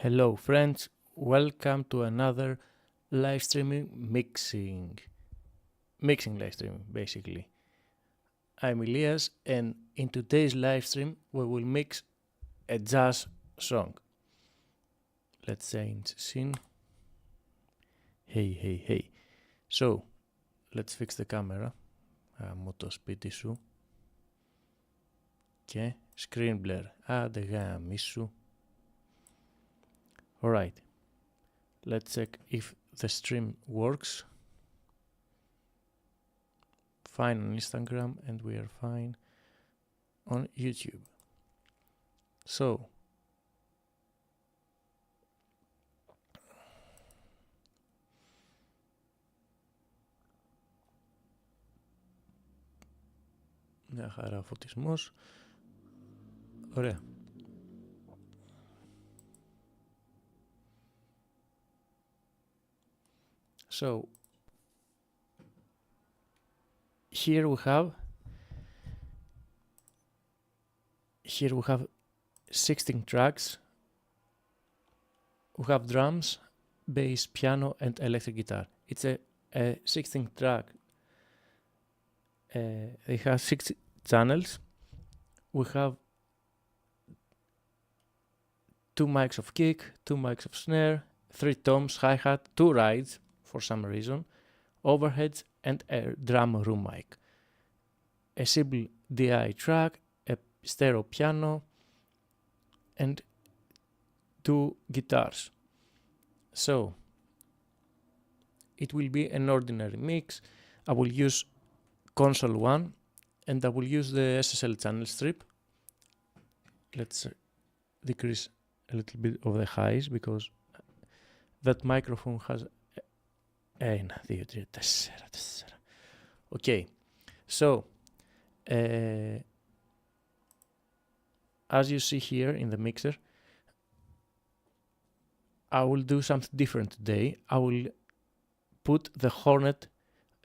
Hello friends, welcome to another live streaming mixing live stream basically. I'm Elias and in today's live stream we will mix a jazz song. Let's change scene. Hey. So, let's fix the camera. Γαμώ το σπίτι σου. Και screen blur. Άντε γαμίσου. Alright. Let's check if the stream works. Fine on Instagram and we are fine on YouTube. So, μια χαρά φωτισμός. Ωραία. So, here we have 16 tracks. We have drums, bass, piano and electric guitar. It's a 16 track. They have 6 channels. We have 2 mics of kick, 2 mics of snare, 3 toms, hi-hat, 2 rides for some reason, overheads and a drum room mic. A simple DI track, a stereo piano and 2 guitars. So, it will be an ordinary mix. I will use console 1 and I will use the SSL channel strip. Let's decrease a little bit of the highs because that microphone has 1, 2, 3, 4. Okay, so as you see here in the mixer, I will do something different today. I will put the Hornet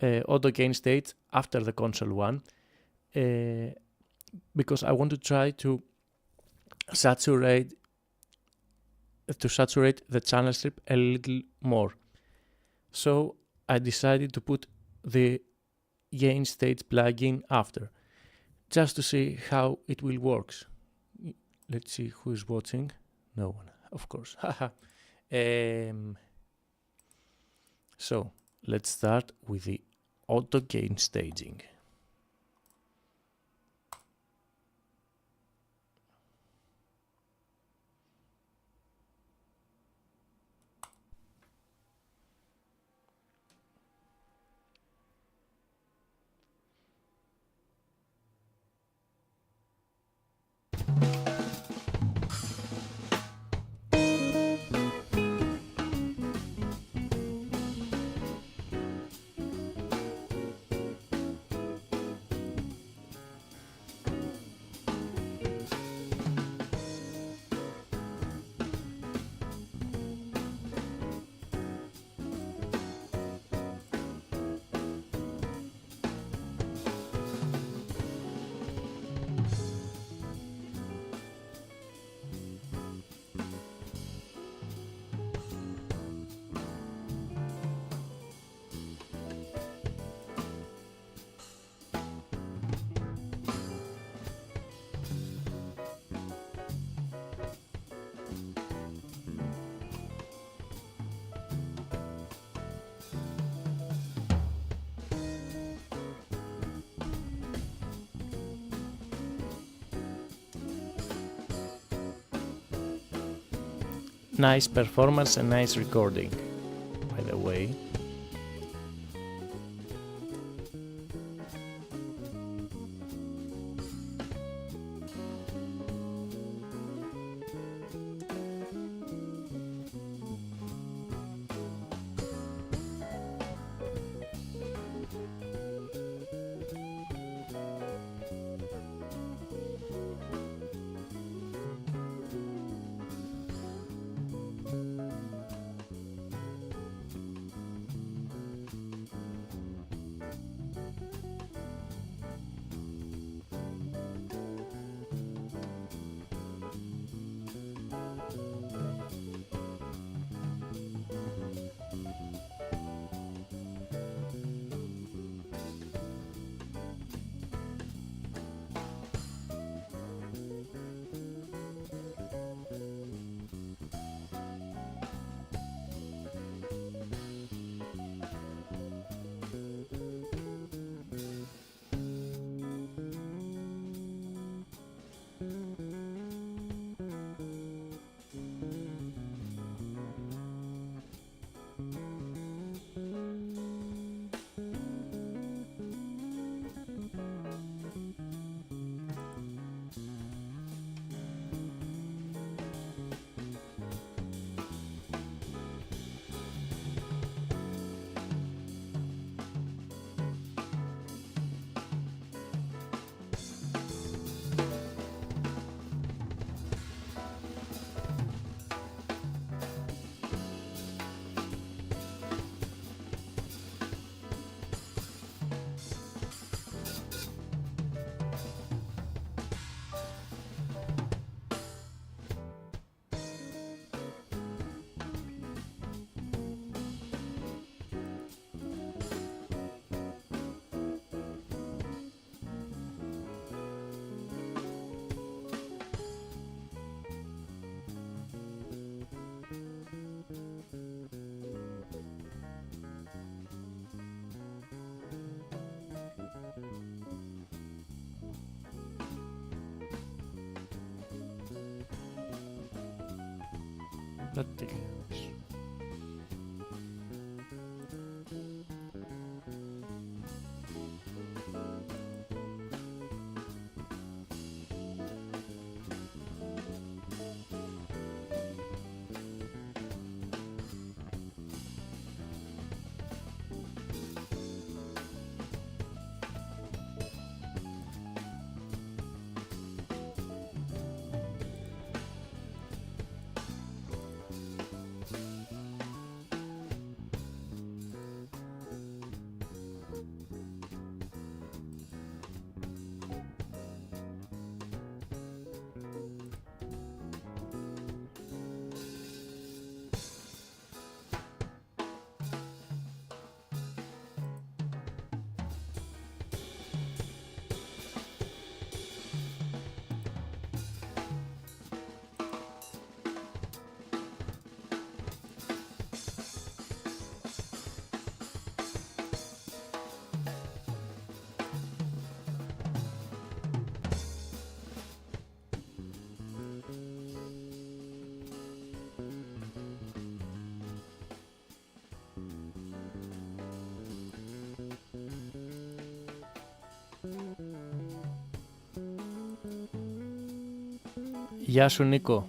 auto gain stage after the console one because I want to try to saturate the channel strip a little more. So I decided to put the gain stage plugin after, just to see how it will work. Let's see who is watching. No one, of course. So let's start with the auto gain staging. Nice performance and nice recording, by the way. Απλά τελείως. Γεια σου Νίκο.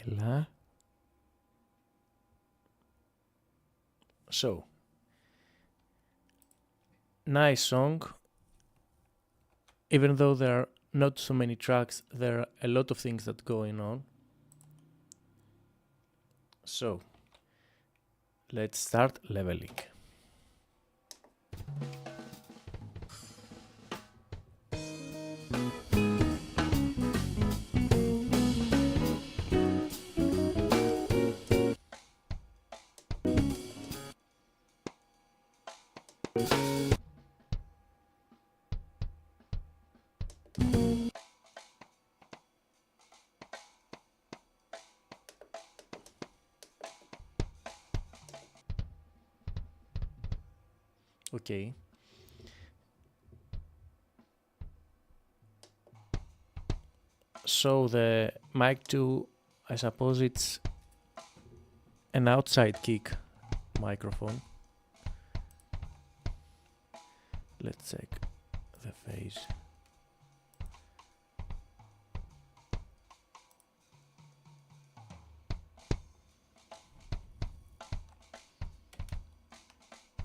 Έλα. So, nice song. Even though there are not so many tracks, there are a lot of things that going on. So, let's start leveling. Okay. So the mic 2, I suppose it's an outside kick microphone. Let's check the phase.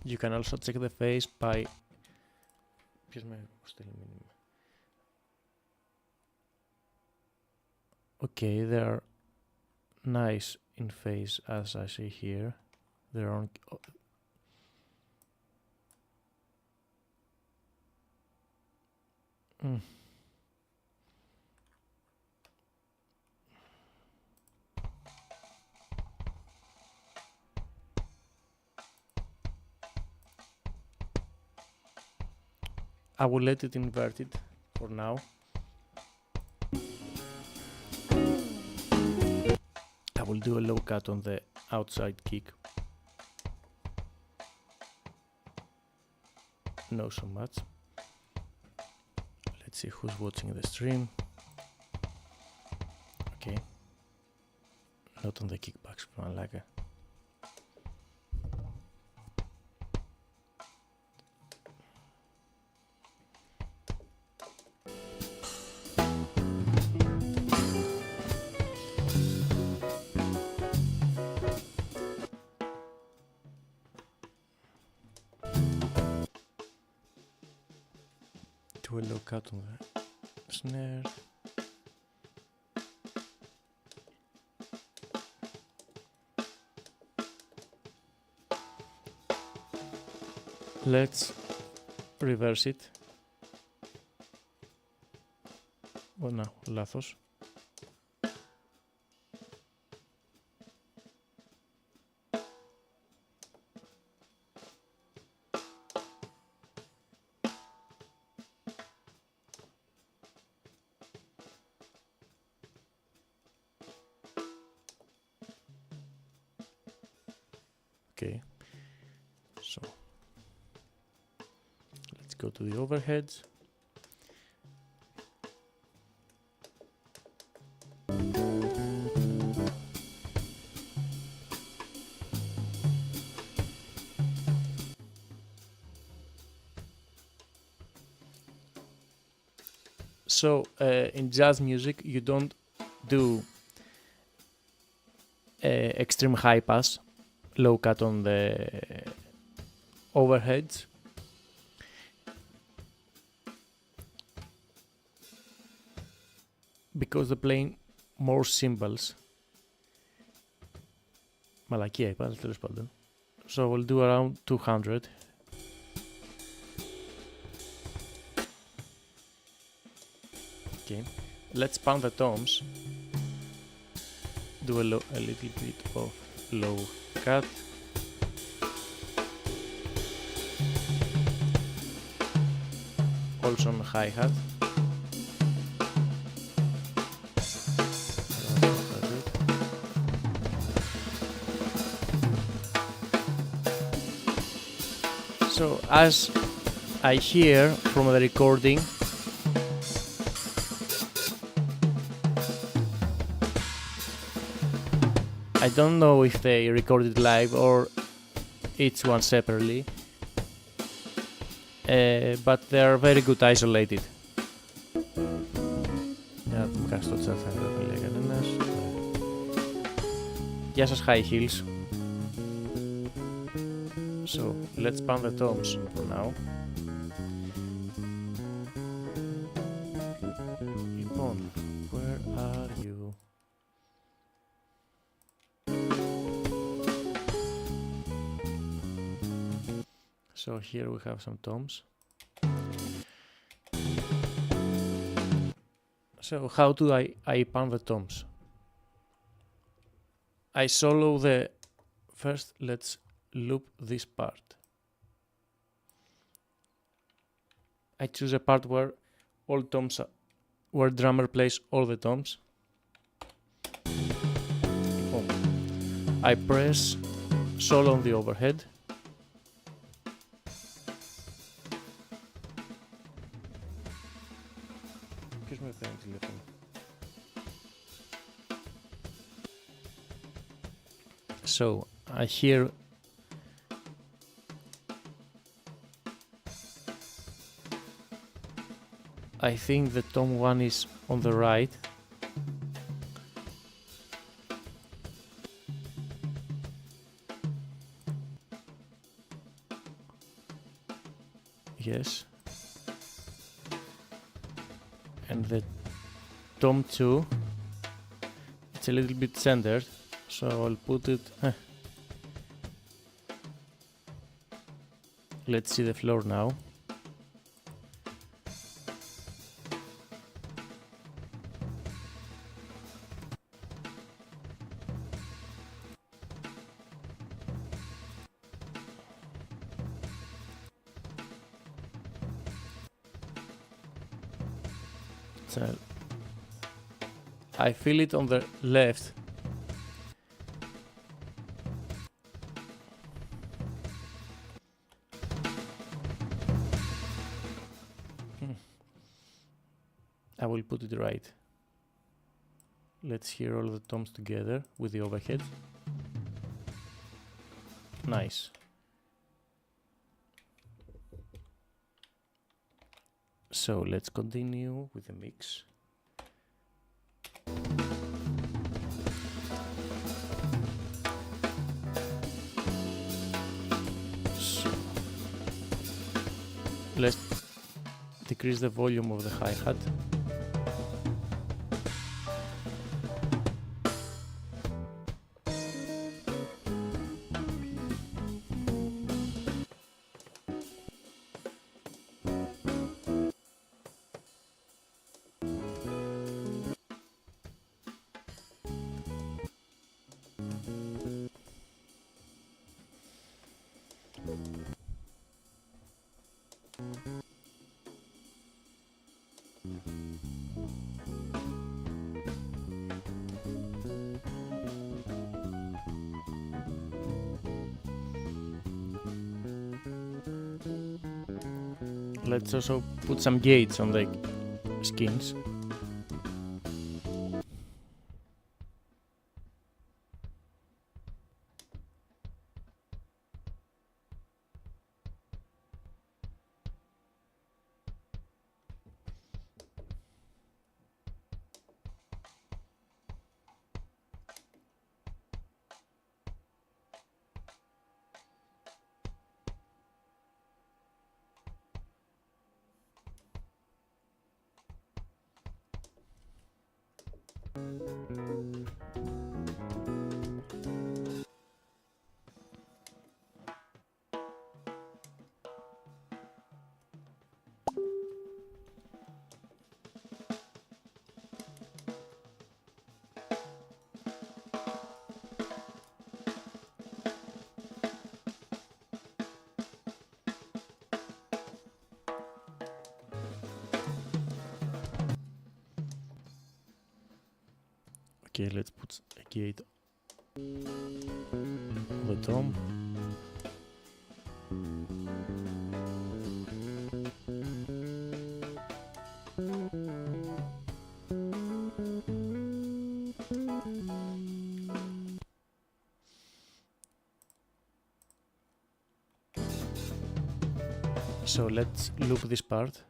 You can also check the phase by... Okay, they are nice in phase as I see here. They're on... I will let it inverted for now. I will do a low cut on the outside kick. No so much. Let's see who's watching the stream. Okay. Not on the kickbacks, but like a do a low cut on the snare. Let's reverse it. Oh no, λάθος. Okay, so let's go to the overheads. So in jazz music you don't do extreme high pass, low cut on the overheads. Because they're playing more cymbals. Μαλακία είπα, αλλά τέλος πάντων. So we'll do around 200. Okay, let's pound the toms. Do a little bit of low cut. Also on hi-hat. So as I hear from the recording, I don't know if they recorded live or each one separately, but they are very good isolated. Για να δούμε κάτι στο chat, θα μιλάει κανένας. Γεια σας high heels. So let's pound the toms for now. Λοιπόν, where are you? So here we have some toms. So how do I pound the toms? I solo the first. Let's loop this part. I choose a part where all toms are, where drummer plays all the toms. Oh. I press solo on the overhead. Ποιος με παίρνει τηλέφωνο? So I hear I think the tom one is on the right. Yes. And the tom 2, it's a little bit centered, so I'll put it. Let's see the floor now. channel. I feel it on the left. I will put it right. Let's hear all the toms together with the overhead. Nice. So let's continue with the mix. So let's decrease the volume of the hi-hat. Let's also put some gates on the skins. Okay, let's put a gate on the tom. So let's loop this part.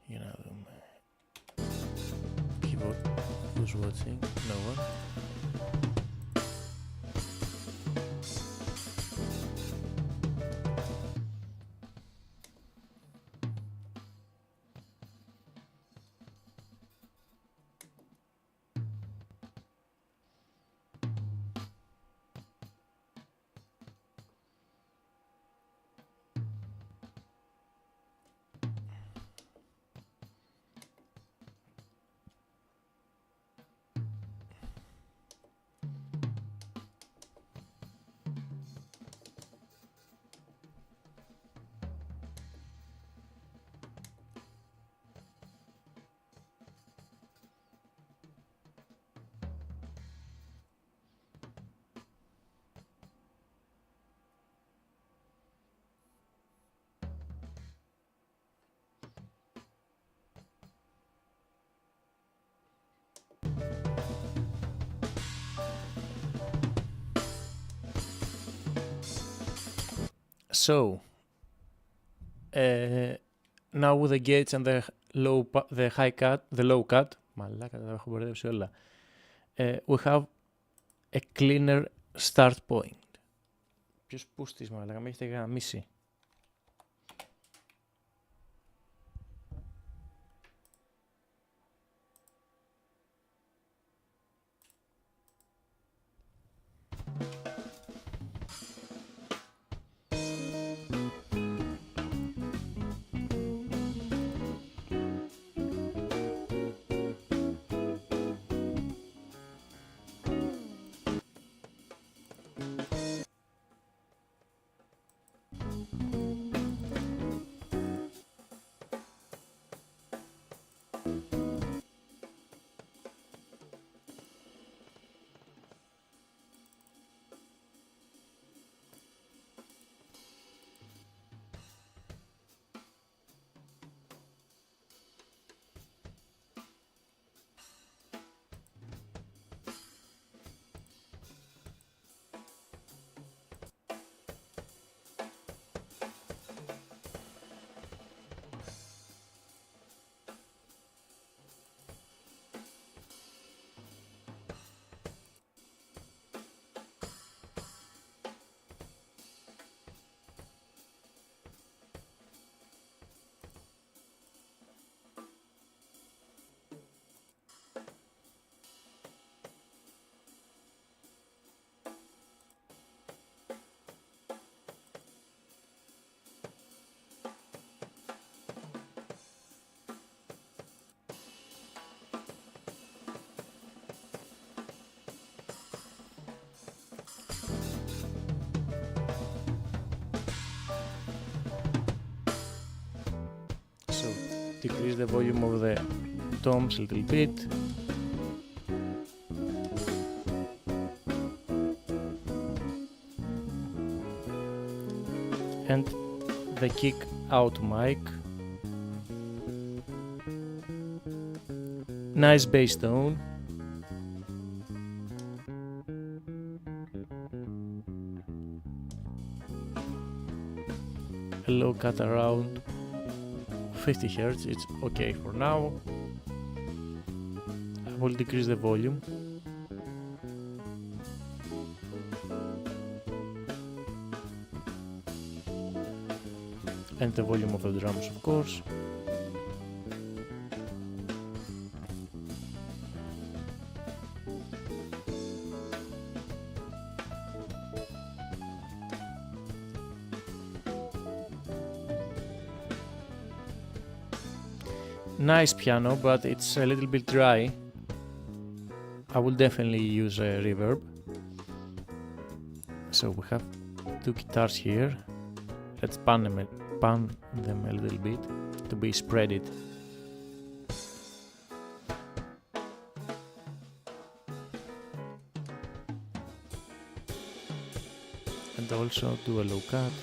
You know, keyboard. Who's watching? No one. So, now with the gates and the high cut, the low cut, μαλάκα τα έχω μπερδέψει όλα, we have a cleaner start point. Ποιος πούστης μαλάκα, με έχετε γαμίσει. decrease the volume of the toms a little bit. And the kick out mic. Nice bass tone. A low cut around 50 Hz, it's okay for now. I will decrease the volume. And the volume of the drums, of course. Nice piano, but it's a little bit dry. I will definitely use a reverb. So we have two guitars here. Let's pan them a little bit to be spreaded. And also do a low cut.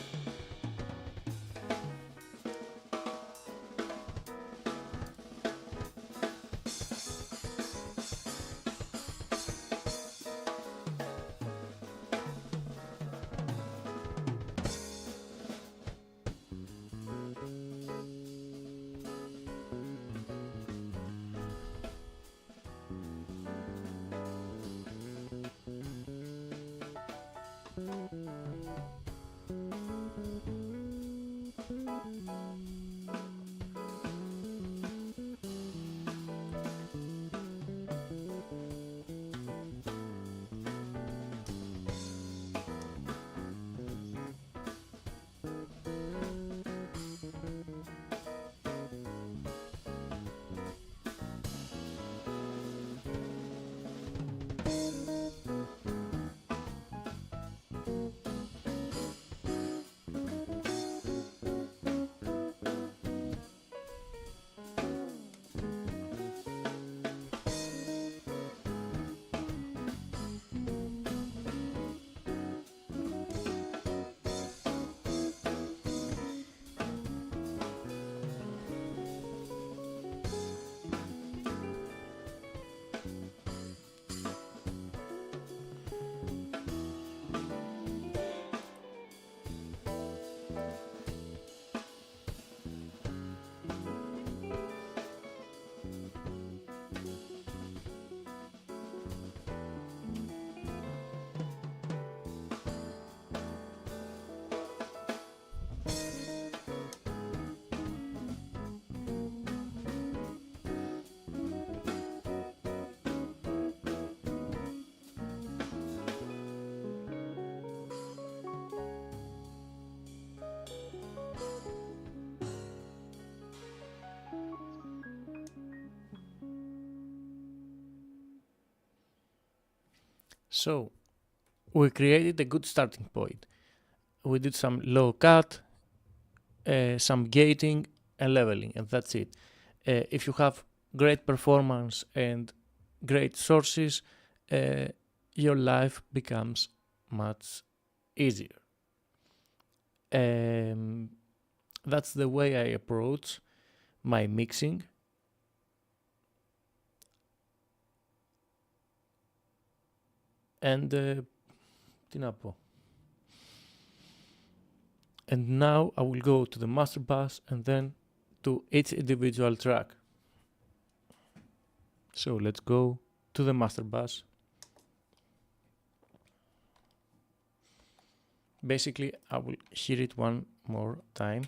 So we created a good starting point. We did some low cut, some gating and leveling, and that's it. If you have great performance and great sources, your life becomes much easier. That's the way I approach my mixing. And τι να πω. And now I will go to the master bus and then to each individual track. So let's go to the master bus. Basically, I will hear it one more time.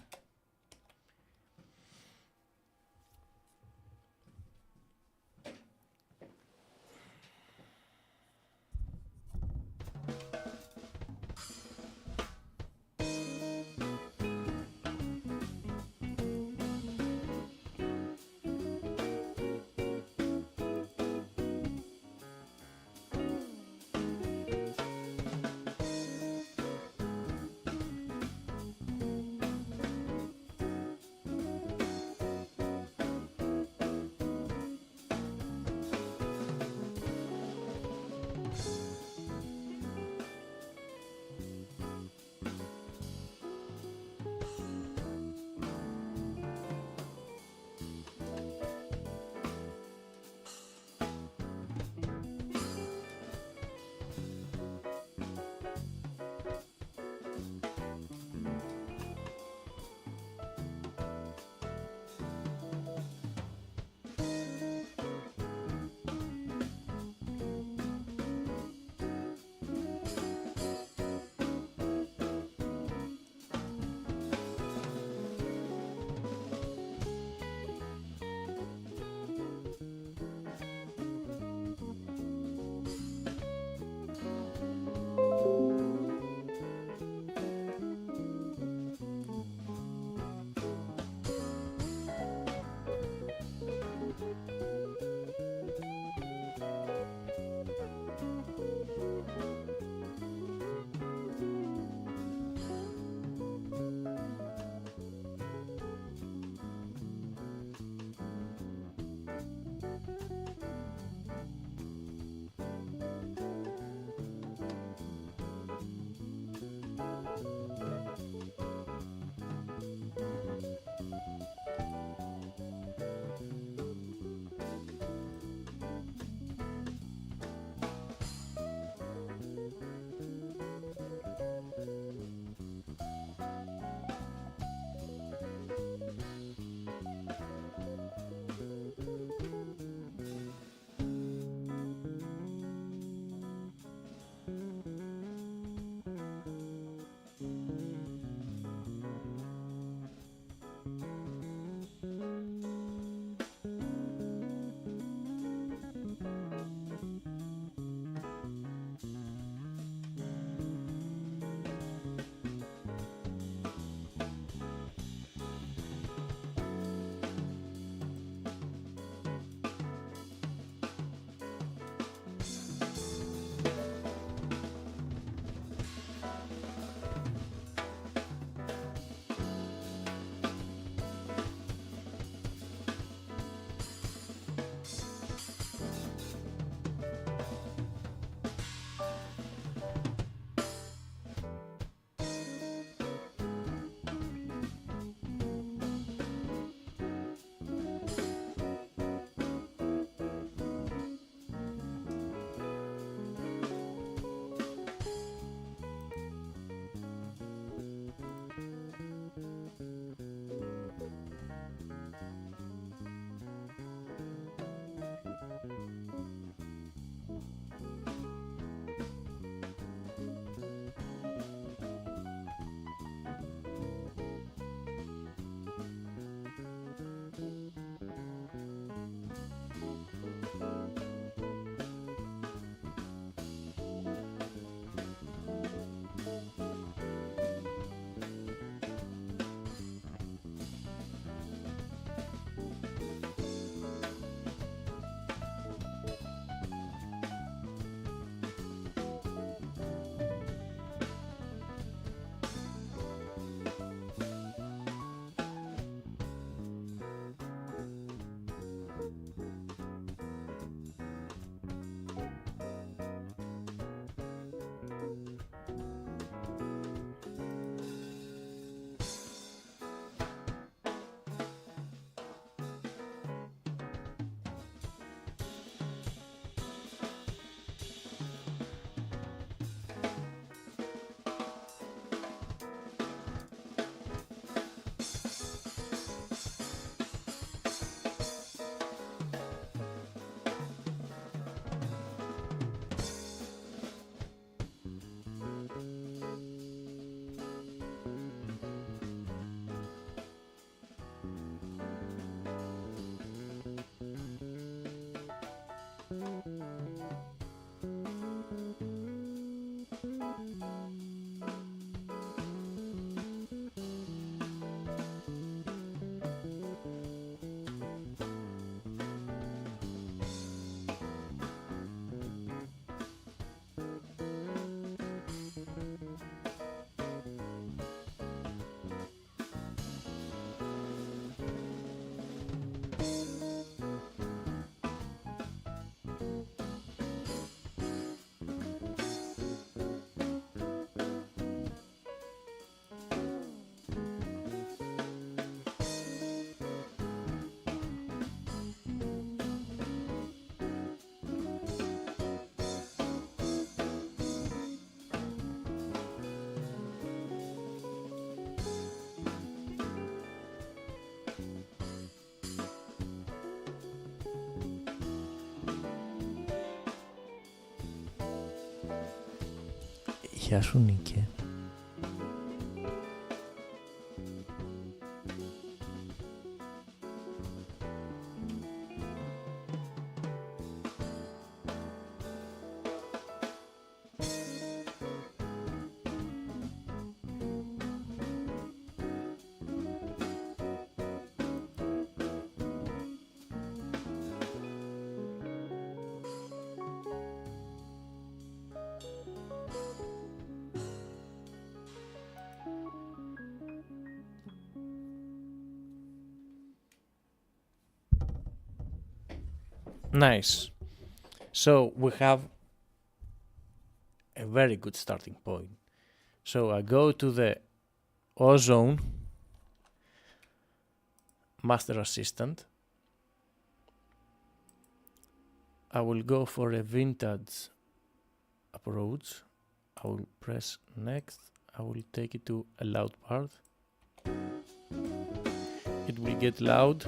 Γεια σου Νίκε. Nice. So we have a very good starting point. So I go to the Ozone Master Assistant. I will go for a vintage approach. I will press next. I will take it to a loud part. It will get loud.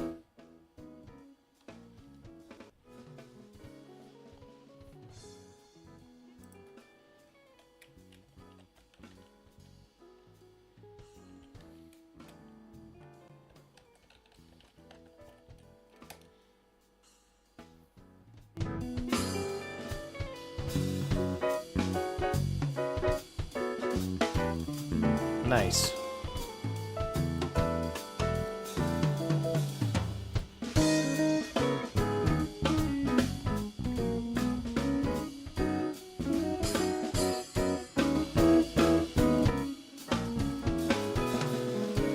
Nice.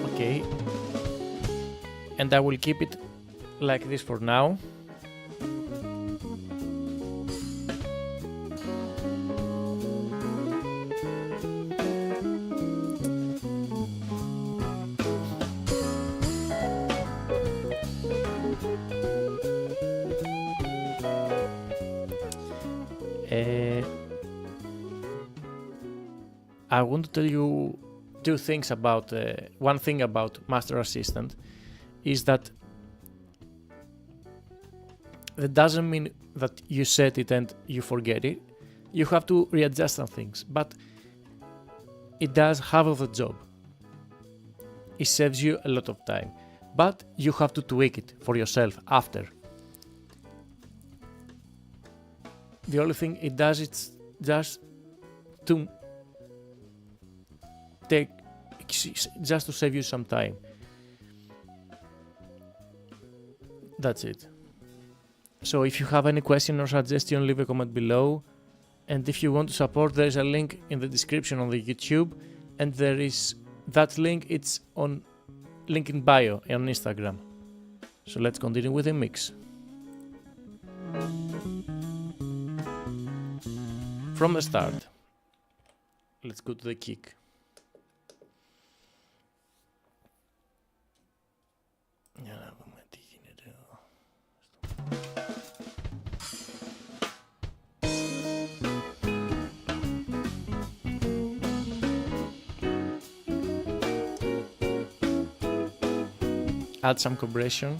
Okay. And I will keep it like this for now. I want to tell you two things about one thing about Master Assistant is that doesn't mean that you set it and you forget it. You have to readjust some things, but it does half of the job. It saves you a lot of time, but you have to tweak it for yourself after. The only thing it does is just to save you some time. That's it. So if you have any question or suggestion, leave a comment below. And if you want to support, there is a link in the description on the YouTube, and there is that link, it's on link in bio on Instagram. So let's continue with the mix. From the start, let's go to the kick. Add some compression.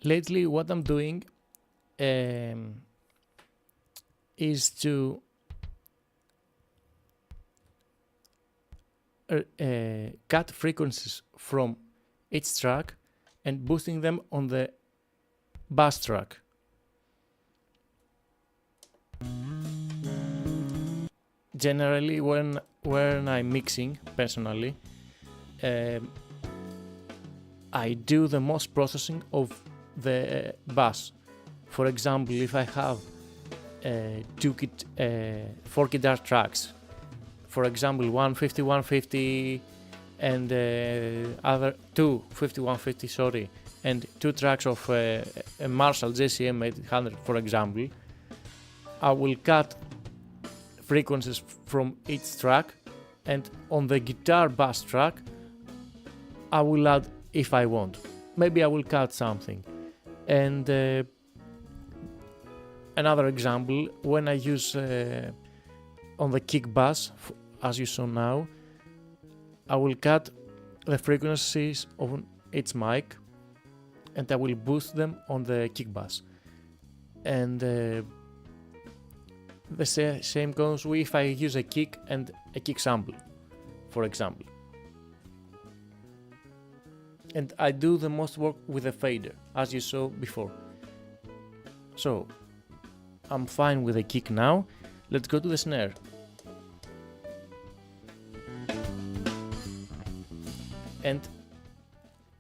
Lately, what I'm doing is to cut frequencies from each track and boosting them on the bass track. Generally, when I'm mixing, personally, I do the most processing of the bass. For example, if I have four guitar tracks, for example 150, 150 and other two 50, 150, sorry, and two tracks of a Marshall JCM 800, for example, I will cut frequencies from each track, and on the guitar bass track I will add if I want. Maybe I will cut something. And another example, when I use on the kick bass, as you saw now, I will cut the frequencies of each mic and I will boost them on the kick bass. And the same goes if I use a kick and a kick sample, for example. And I do the most work with a fader, as you saw before. So, I'm fine with the kick now. Let's go to the snare. And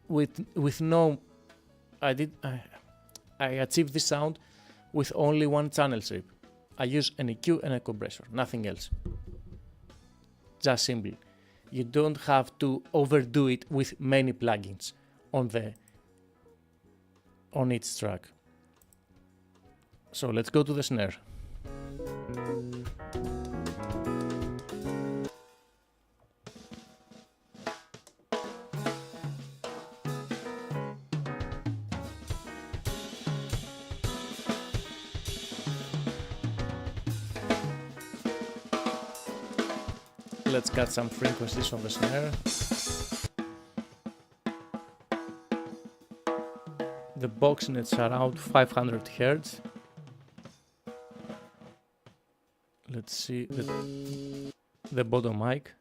with no, I achieved this sound with only one channel strip. I use an EQ and a compressor, nothing else. Just simple. You don't have to overdo it with many plugins on each track. So let's go to the snare. Let's cut some frequencies on the snare. The box nets are around 500 Hz. Let's see the bottom mic.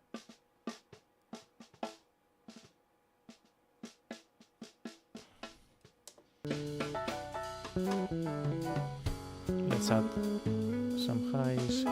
Let's add some highs.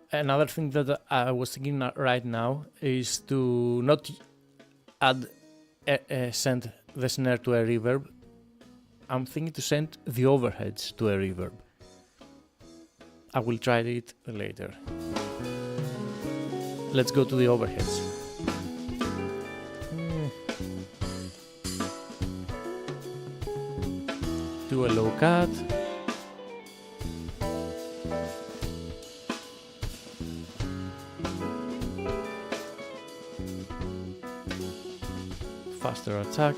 Another thing that I was thinking right now is to not send the snare to a reverb. I'm thinking to send the overheads to a reverb. I will try it later. Let's go to the overheads. Do a low cut. Faster attack.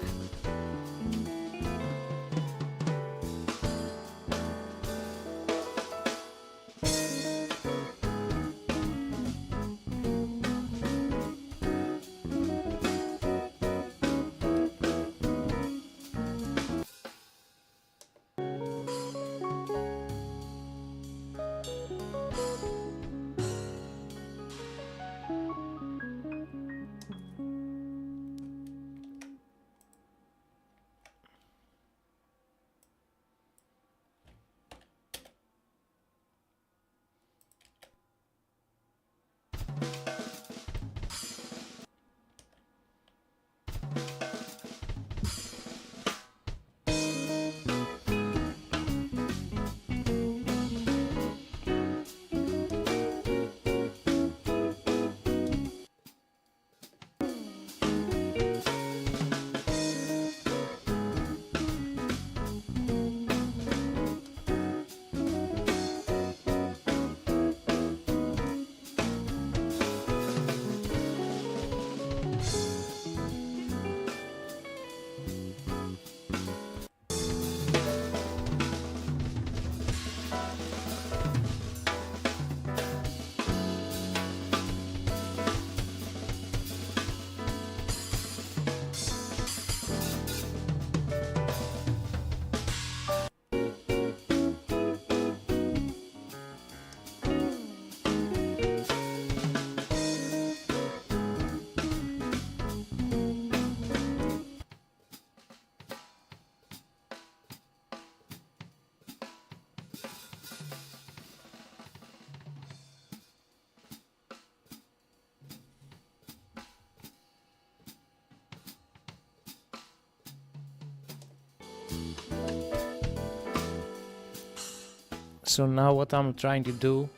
So now what I'm trying to do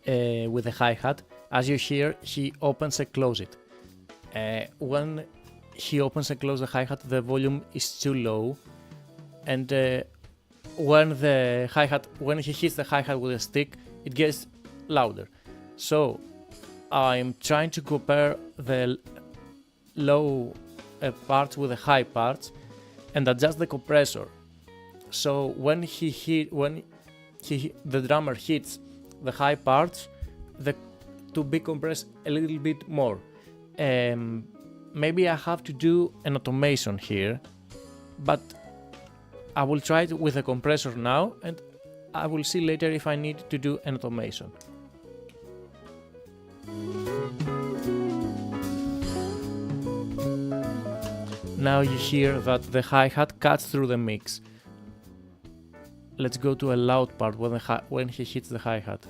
with the hi-hat, as you hear, he opens and closes it. When he opens and closes the hi-hat, the volume is too low, and when he hits the hi-hat with a stick, it gets louder. So I'm trying to compare the low parts with the high parts and adjust the compressor. So when the drummer hits the high parts, to be compressed a little bit more. Maybe I have to do an automation here, but I will try it with a compressor now, and I will see later if I need to do an automation. Now you hear that the hi-hat cuts through the mix. Let's go to a loud part when he hits the hi-hat.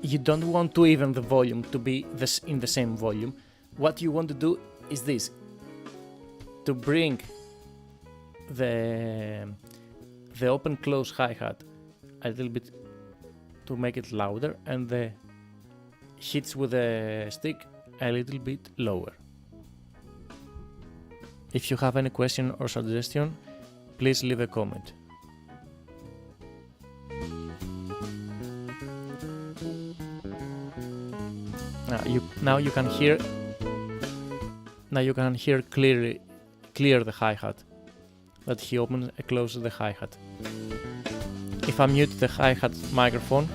You don't want to even the volume to be in the same volume. What you want to do is this: to bring the open close hi-hat a little bit to make it louder, and the hits with the stick a little bit lower. If you have any question or suggestion, please leave a comment. Now you can hear clear the hi-hat, that he opens and closes the hi-hat. If I mute the hi-hat microphone,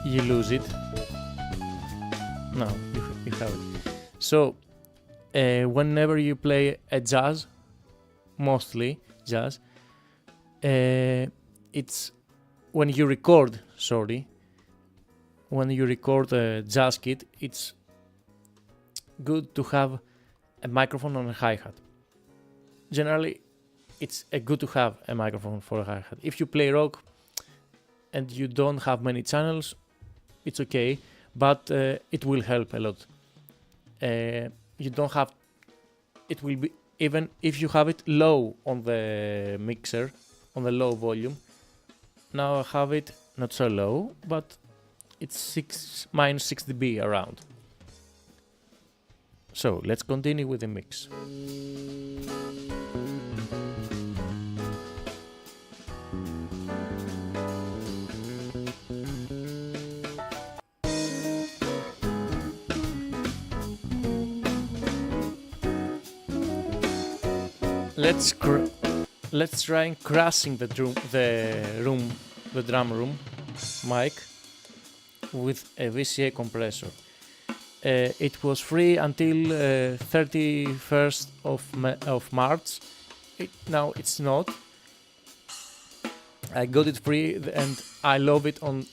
you lose it. Now you have it. So whenever you play a jazz, mostly jazz, it's when you record a jazz kit, it's good to have a microphone on a hi-hat. Generally, it's good to have a microphone for a hi-hat. If you play rock and you don't have many channels, it's okay, but it will help a lot. You don't have, it will be, even if you have it low on the mixer, on the low volume. Now I have it not so low, but it's -6 dB around. So let's continue with the mix. Let's try crashing the drum room mic with a VCA compressor. It was free until 31st of March. Now it's not. I got it free and I love it on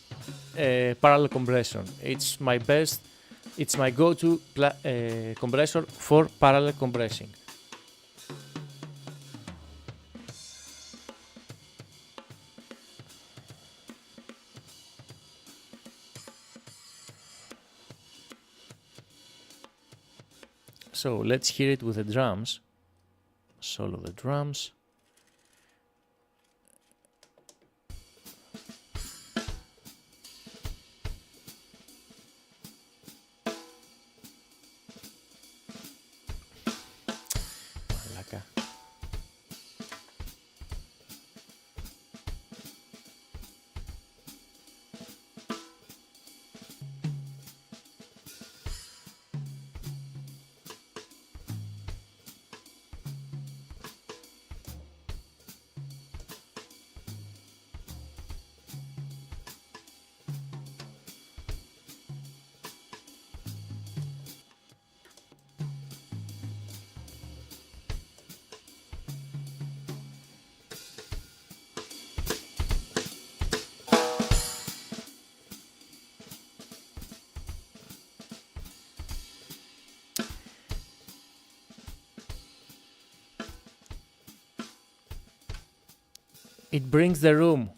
parallel compression. It's my go-to compressor for parallel compressing. So let's hear it with the drums. Solo the drums. Μαλάκα. it brings the room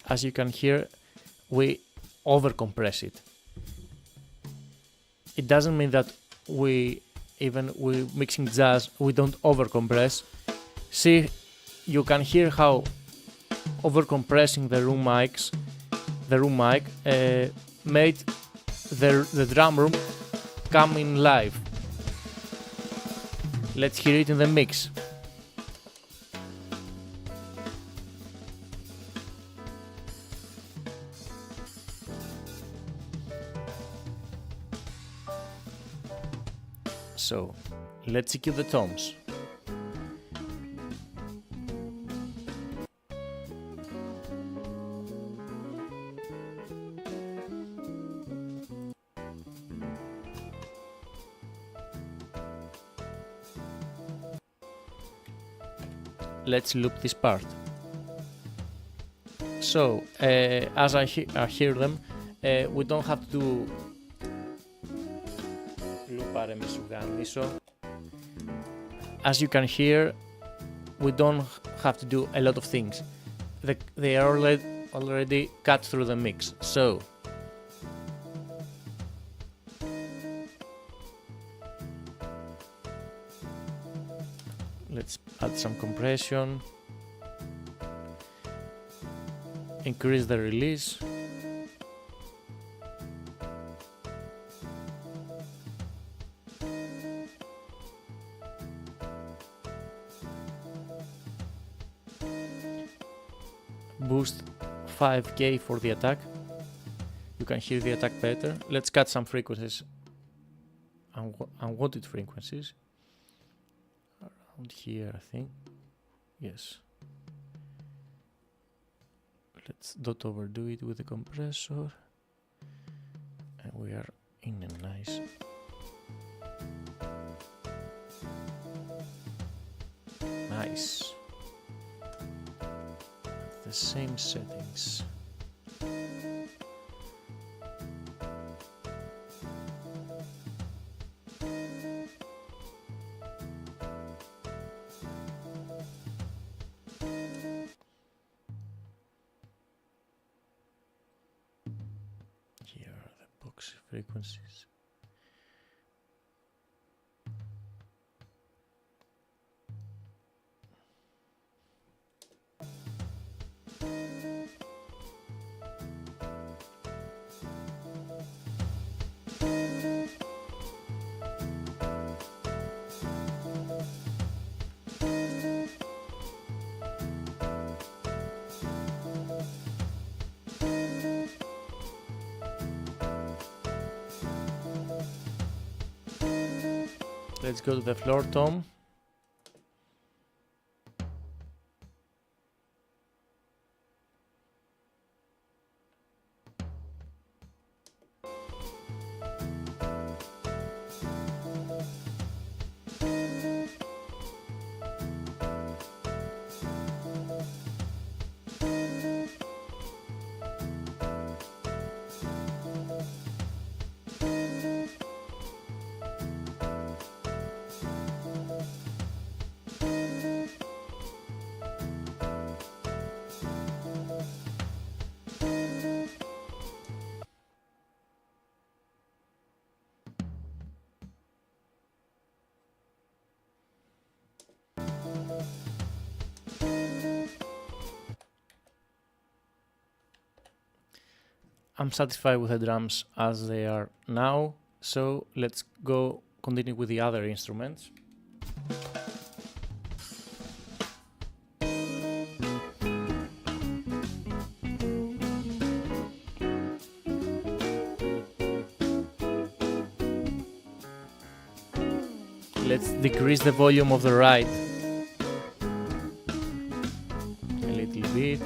as you can hear, we overcompress it. It doesn't mean that we mixing jazz, we don't overcompress. See, you can hear how overcompressing the room mic made the drum room come in live. Let's hear it in the mix. So, let's EQ the toms. Let's loop this part. So, as I hear them, we don't have to do as you can hear, we don't have to do a lot of things. They are already cut through the mix. So let's add some compression, increase the release. Boost 5K for the attack. You can hear the attack better. Let's cut some frequencies, unwanted frequencies. Around here, I think. Yes. Let's not overdo it with the compressor. And we are in a nice. Nice. The same settings. Here are the box frequencies. Let's go to the floor tom. I'm satisfied with the drums as they are now, so let's go continue with the other instruments. Let's decrease the volume of the ride a little bit.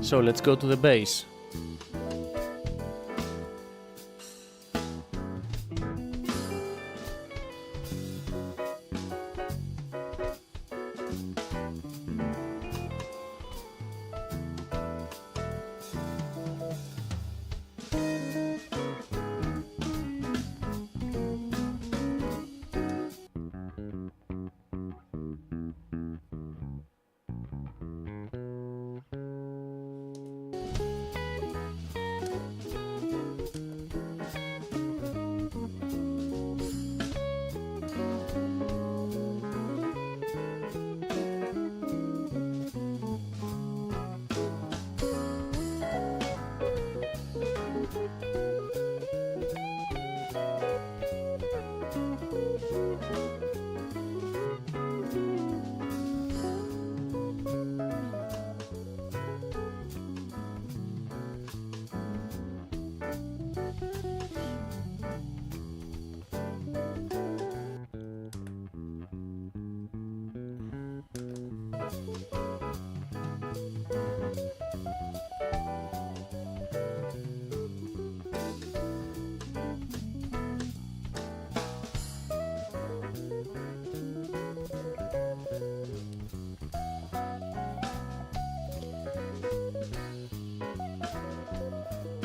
So let's go to the bass.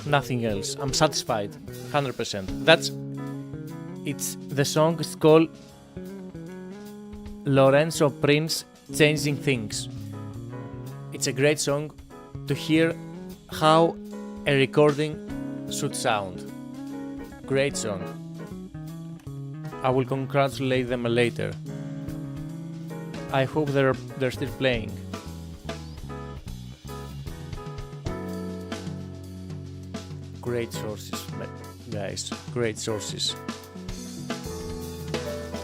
Nothing else. I'm satisfied, 100%. The song is called Lorenzo Price-Changing Things. It's a great song to hear how a recording should sound. Great song. I will congratulate them later. I hope they're still playing. Great sources, guys. Great sources.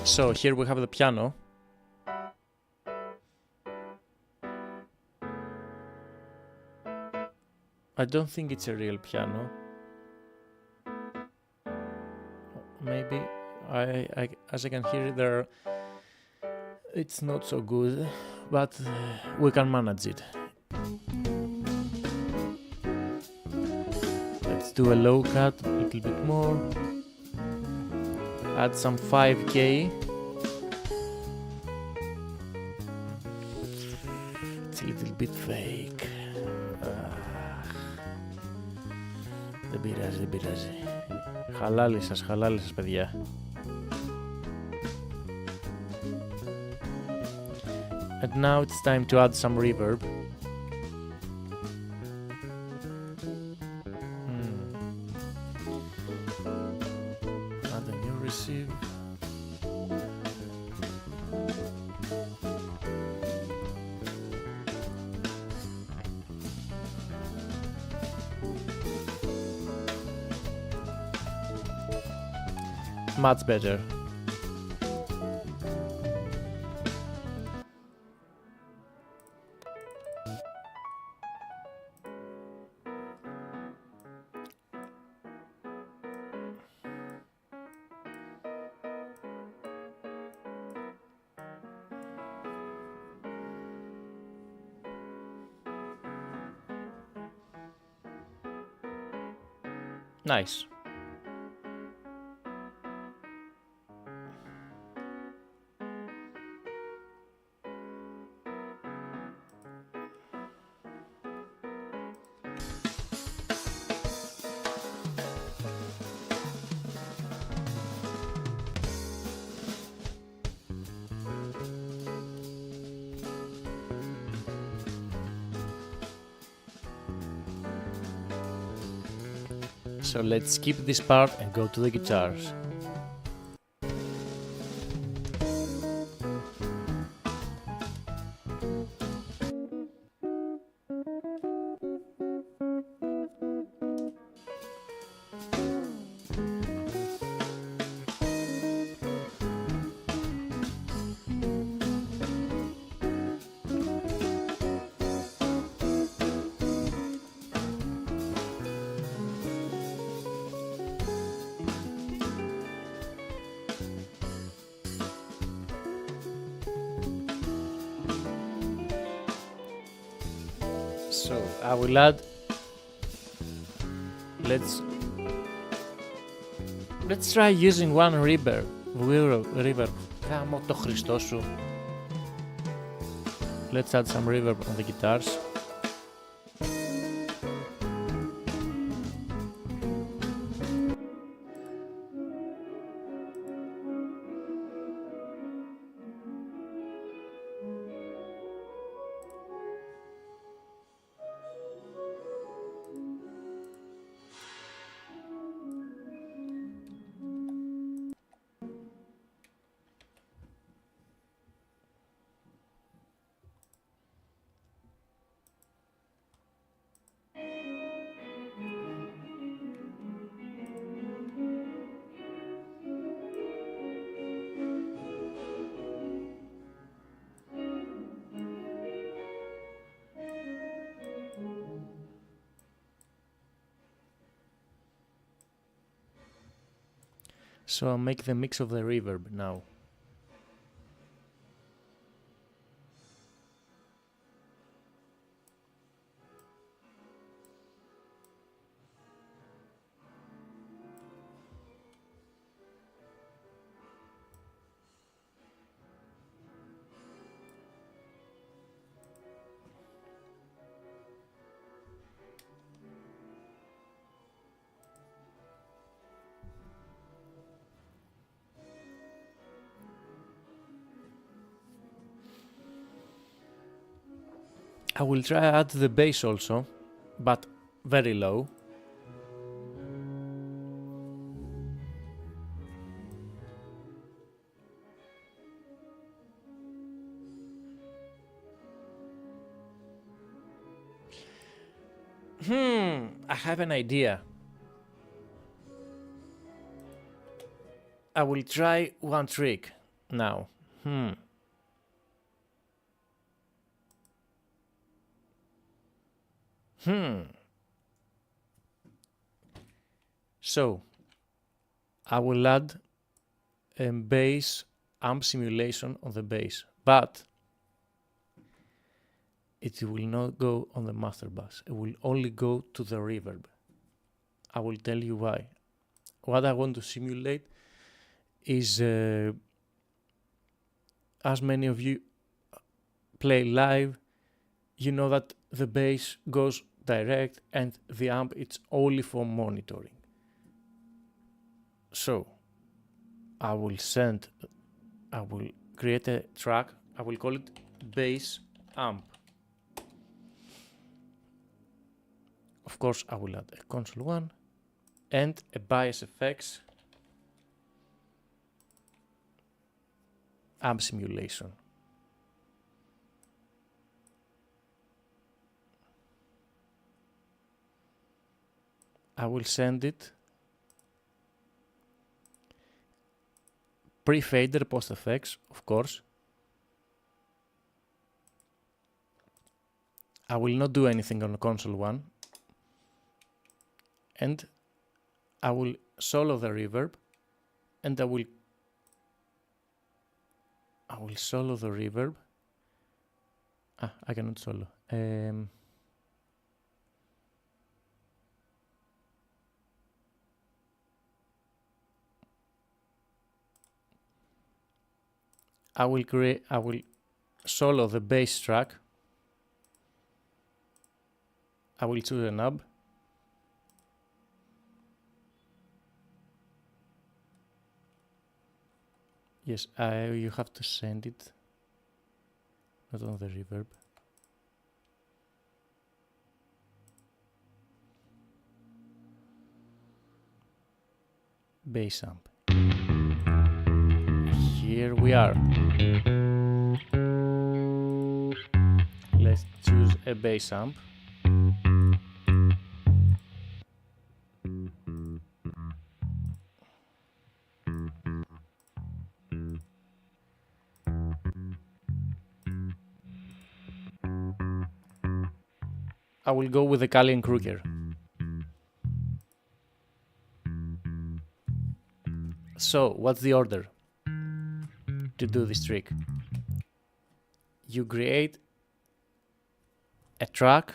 So here we have the piano. I don't think it's a real piano. Maybe as I can hear it's not so good, but we can manage it. Let's do a low cut, a little bit more. Add some 5K. It's a little bit fake. Δεν πειράζει. Χαλάλι σας, παιδιά. And now it's time to add some reverb. Add a new receive. Much better. Nice. So let's skip this part and go to the guitars. So I will add. Let's try using one reverb. Γάμο το Χριστό σου. Let's add some reverb on the guitars. So I'll make the mix of the reverb now. I will try add the bass also, but very low. I have an idea. I will try one trick now. So, I will add a bass amp simulation on the bass, but it will not go on the master bus. It will only go to the reverb. I will tell you why. What I want to simulate is, as many of you play live, you know that the bass goes direct and the amp it's only for monitoring. So I will create a track. I will call it bass amp. Of course, I will add a console one and a bias effects amp simulation. I will send it pre-fader post effects, of course. I will not do anything on the console one, and I will solo the reverb, and I will solo the reverb. I cannot solo. I will solo the bass track. I will choose a knob. Yes, you have to send it, not on the reverb. Bass amp. Here we are. Let's choose a bass amp. I will go with the Kallian Kruger. So, what's the order to do this trick? You create a track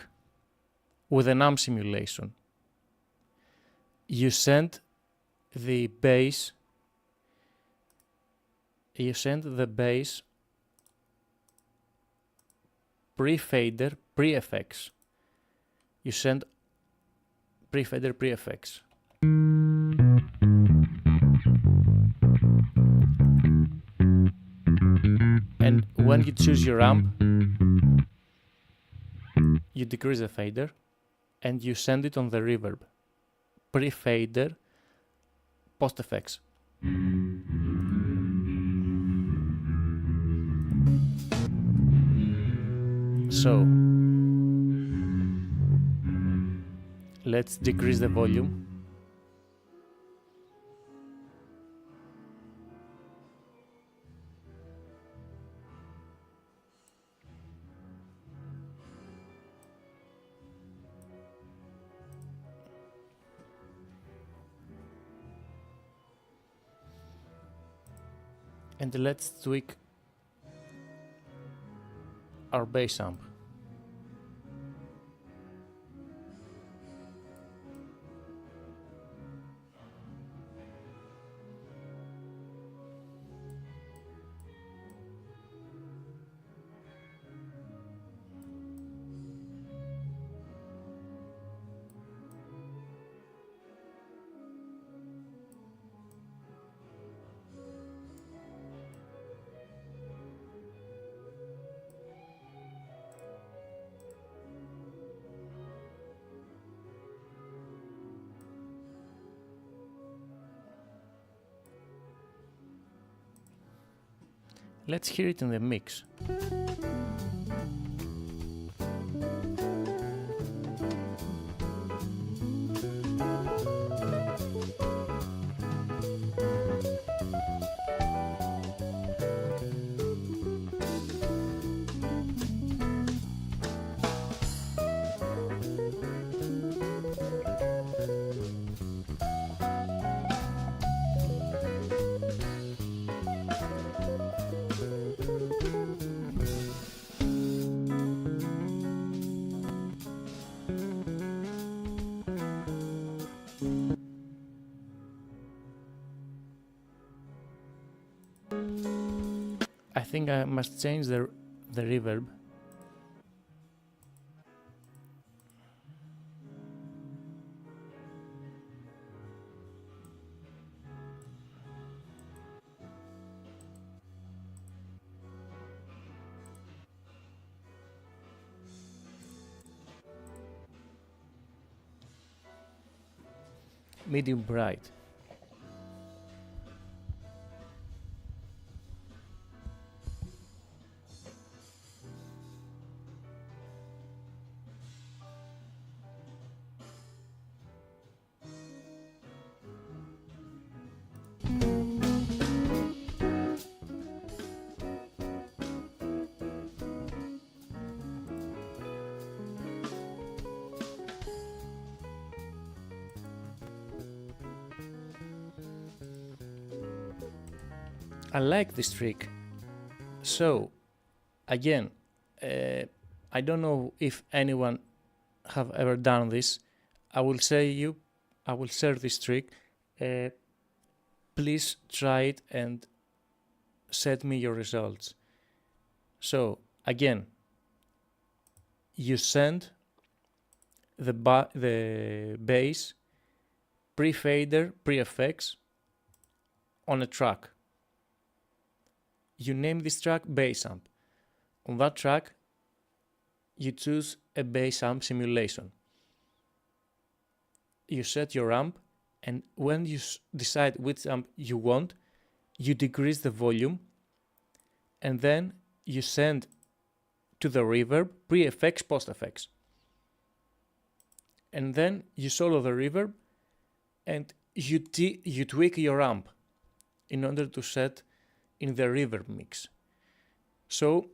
with an amp simulation. You send the bass pre-fader, pre-effects. You send pre-fader, pre-effects. And when you choose your amp, you decrease the fader and you send it on the reverb. Pre-fader, post-effects. So, let's decrease the volume. And let's tweak our bass amp. Let's hear it in the mix. I think I must change the reverb. Medium bright. I like this trick. So, again, I don't know if anyone have ever done this. I will share this trick. Please try it and send me your results. So, again, you send the bass, pre-fader, pre-effects on a track. You name this track bass amp. On that track, you choose a bass amp simulation. You set your amp, and when you decide which amp you want, you decrease the volume, and then you send to the reverb pre-effects, post-effects. And then you solo the reverb, and you tweak your amp in order to set in the reverb mix. So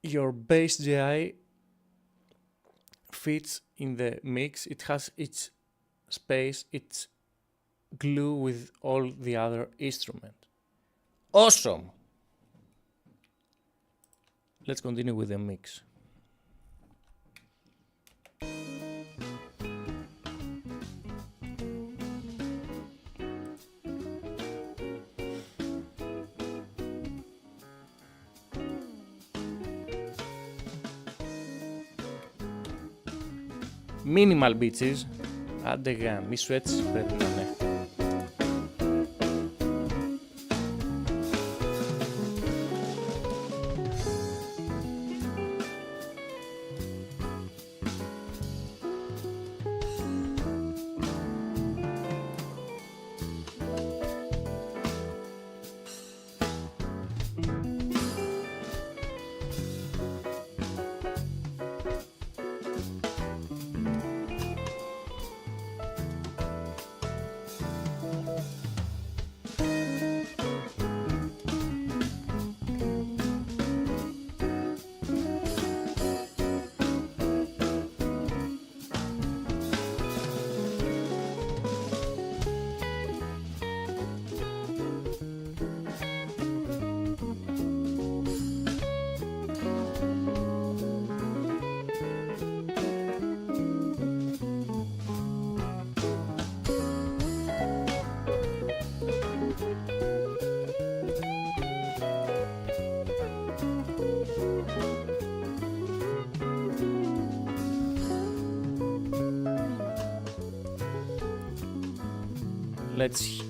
your bass GI fits in the mix. It has its space, its glue with all the other instruments. Awesome! Let's continue with the mix. Minimal bitches. Άντε γαμίσου, έτσι πρέπει να είναι. Let's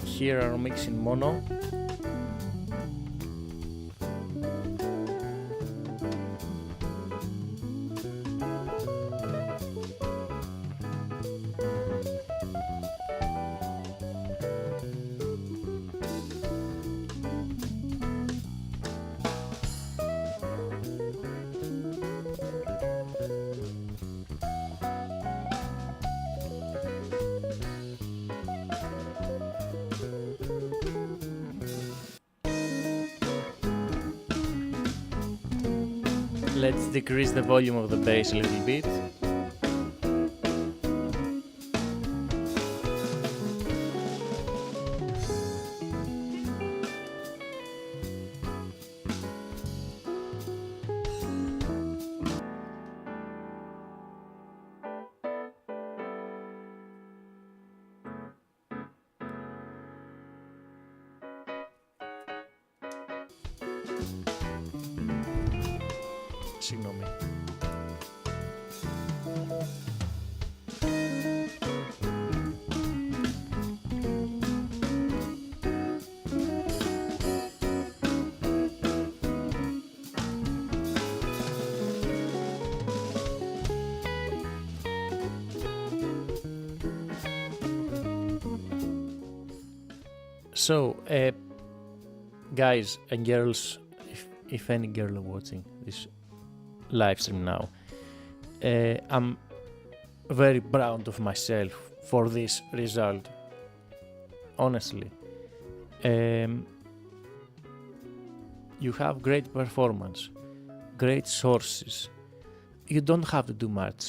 hear our mix in mono. Let's decrease the volume of the bass a little bit. Συγγνώμη. So, guys and girls, if any girl are watching this live stream now, I'm very proud of myself for this result, honestly. You have great performance, great sources, you don't have to do much.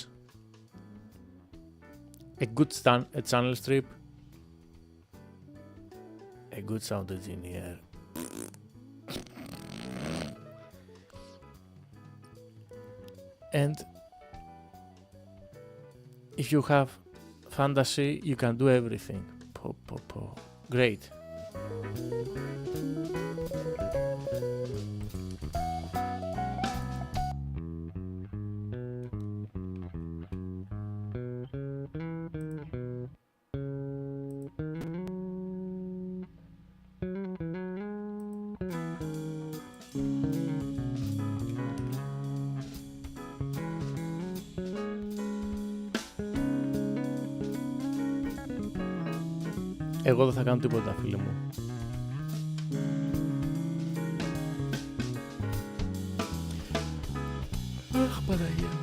A good channel strip, a good sound engineer, and if you have fantasy, you can do everything. Great. Εγώ δεν θα κάνω τίποτα, φίλε μου. Αχ, Παναγία μου.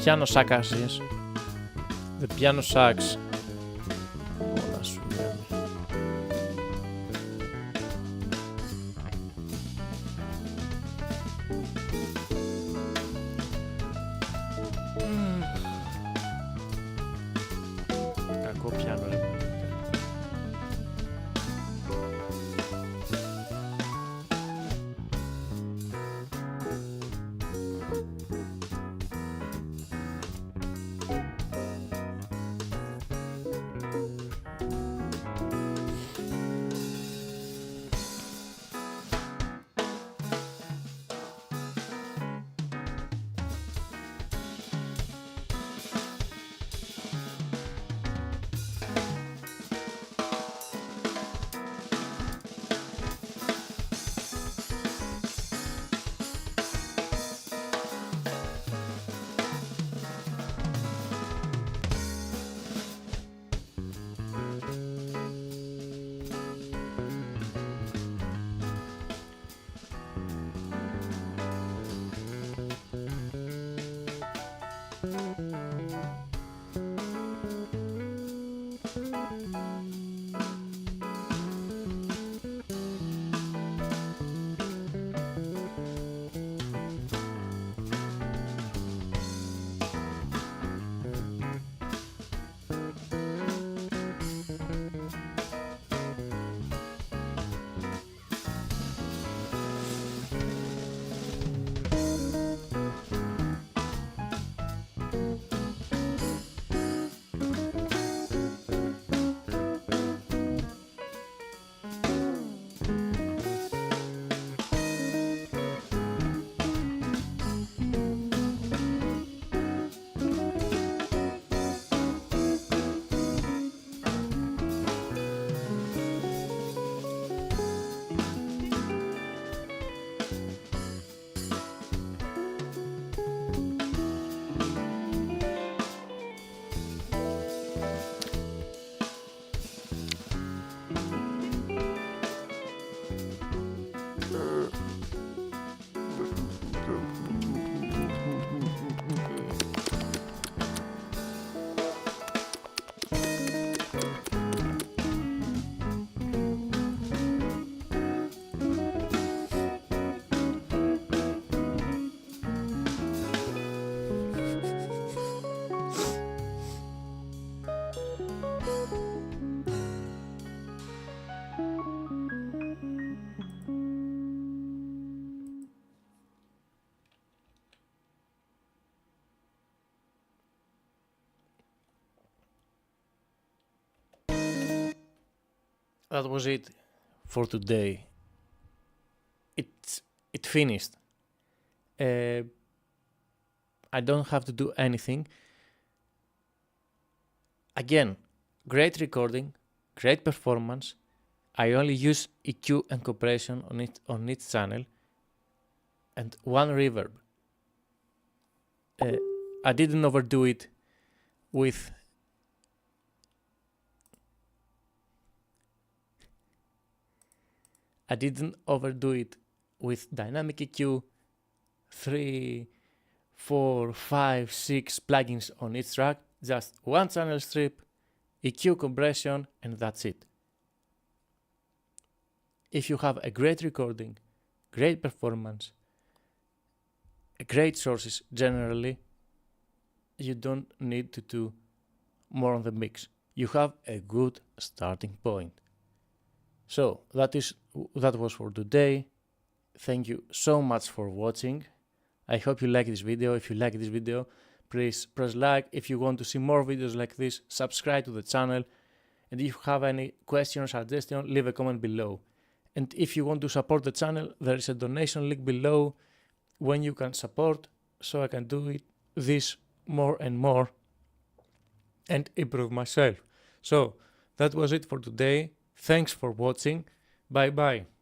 Piano sax, the piano sax. Όλα σου λέει. Κακό πιάνο, ρε. that was it for today. It finished. I don't have to do anything. Again, great recording, great performance. I only use EQ and compression on each channel, and one reverb. I didn't overdo it with dynamic EQ, 3, 4, 5, 6 plugins on each track, just one channel strip, EQ compression, and that's it. If you have a great recording, great performance, great sources generally, you don't need to do more on the mix. You have a good starting point. So that was for today. Thank you so much for watching. I hope you like this video. If you like this video, please press like. If you want to see more videos like this, subscribe to the channel. And if you have any question or suggestion, leave a comment below. And if you want to support the channel, there is a donation link below when you can support, so I can do this more and more and improve myself. So that was it for today. Thanks for watching. Bye bye.